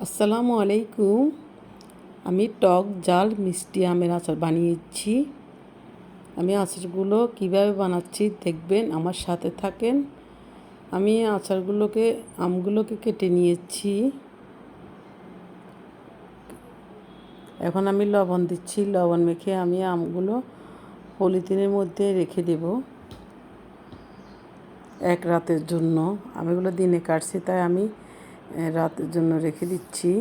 আসসালামু আলাইকুম। আমি টক ঝাল মিষ্টি আমের আচার বানিয়েছি। আমি আচারগুলো কিভাবে বানাচ্ছি দেখবেন, আমার সাথে থাকেন। আমি আমগুলোকে কেটে নিয়েছি। এখন আমি লবণ দিচ্ছি। লবণ মেখে আমি আমগুলো পলিথিনের মধ্যে রেখে দেব এক রাতের জন্য। আমি এগুলো দিনে কাটছি, তাই আমি রাতের জন্য রেখে দিচ্ছি।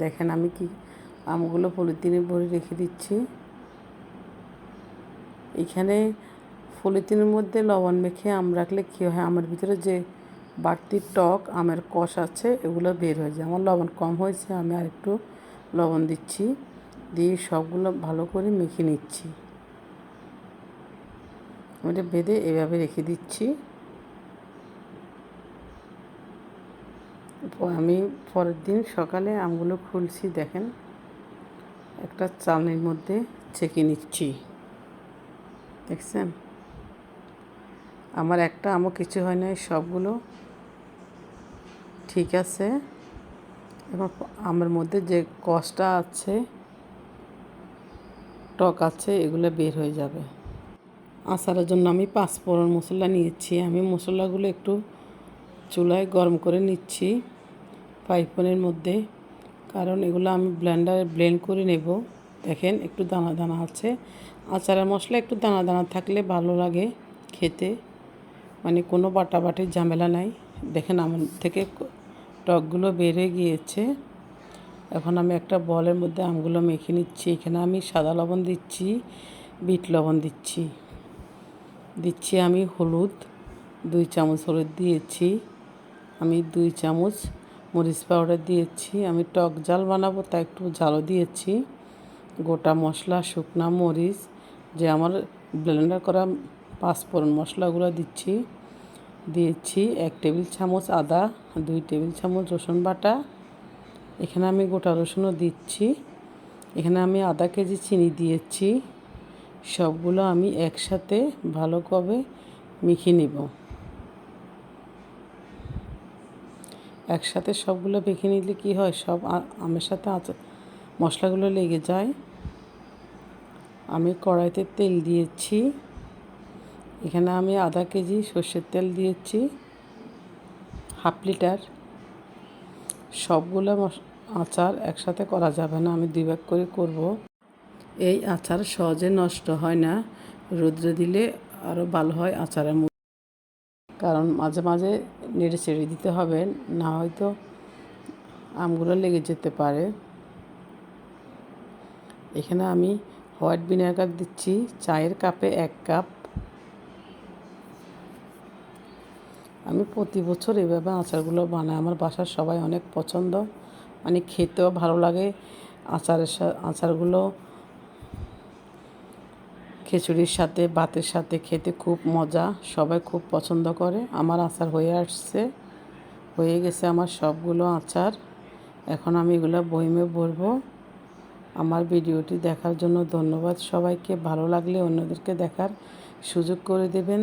দেখেন আমি আমগুলো পলিথিনে ভরে রেখে দিচ্ছি। এখানে পলিথিনের মধ্যে লবণ মেখে আম রাখলে কী হয়, আমের ভিতরে যে বাড়তি টক আমের কষ আছে এগুলো বের হয়ে যায়। আমার লবণ কম হয়েছে, আমি আরেকটু লবণ দিচ্ছি, দিয়ে সবগুলো ভালো করে মেখে নিচ্ছি। এটা বেঁধে এভাবে রেখে দিচ্ছি। আমি পরের দিন সকালে আমগুলো খুলছি, দেখেন একটা চালনির মধ্যে ছেঁকে নিচ্ছি। দেখছেন, আমার একটা আমও কিছু হয় না, সবগুলো ঠিক আছে। এবং আমের মধ্যে যে কষটা আছে, টক আছে, এগুলো বের হয়ে যাবে। আচারের জন্য আমি 5 ফোড়ন মশলা নিয়েছি। আমি মশলাগুলো একটু চুলায় গরম করে নিচ্ছি ফ্রাই প্যানের মধ্যে, কারণ এগুলো আমি ব্লেন্ডারে ব্লেন্ড করে নেব। দেখেন একটু দানা দানা আছে। আচারের মশলা একটু দানা দানা থাকলে ভালো লাগে খেতে, মানে কোনো বাটাবাটির ঝামেলা নাই। দেখেন আমার থেকে টকগুলো বেড়ে গিয়েছে। এখন আমি একটা বলের মধ্যে আমগুলো মেখে নিচ্ছি। এখানে আমি সাদা লবণ দিচ্ছি, বিট লবণ দিচ্ছি আমি হলুদ 2 চামচ হলুদ দিয়েছি। আমি 2 চামচ মরিচ পাউডার দিয়েছি। আমি টক ঝাল বানাবো, তাই একটু ঝালও দিয়েছি। গোটা মশলা, শুকনা মরিচ, যে আমার ব্লেন্ডার করা 5 ফোড়ন মশলাগুলো দিয়েছি 1 টেবিল চামচ আদা, 2 টেবিল চামচ রসুন বাটা। এখানে আমি গোটা রসুনও দিচ্ছি। এখানে আমি আধা কেজি চিনি দিয়েছি। সবগুলো আমি একসাথে ভালোভাবে মেখে নেব। একসাথে সবগুলো মেখে নিলে কী হয়, সব আমের সাথে মশলাগুলো লেগে যায়। আমি কড়াইতে তেল দিয়েছি। এখানে আমি আধা কেজি সর্ষের তেল দিয়েছি, 1/2 লিটার। সবগুলো আচার একসাথে করা যাবে না, আমি 2 ভাগ করে করব। এই আচার সহজে নষ্ট হয় না, রোদ্রে দিলে আরও ভালো হয় আচারের মধ্যে, কারণ মাঝে মাঝে নেড়ে চেড়ে দিতে হবে, না হয়তো আমগুলো লেগে যেতে পারে। এখানে আমি হোয়াইট ভিনেগার দিচ্ছি চায়ের কাপে 1 কাপ। আমি প্রতি বছর এভাবে আচারগুলো বানাই, আমার বাসার সবাই অনেক পছন্দ, মানে খেতেও ভালো লাগে। আচারগুলো খিচুড়ির সাথে, ভাতের সাথে খেতে খুব মজা, সবাই খুব পছন্দ করে। আমার আচার হয়ে গেছে আমার সবগুলো আচার। এখন আমি এগুলো বয়মে ভরবো। আমার ভিডিওটি দেখার জন্য ধন্যবাদ সবাইকে। ভালো লাগলে অন্যদেরকে দেখার সুযোগ করে দেবেন।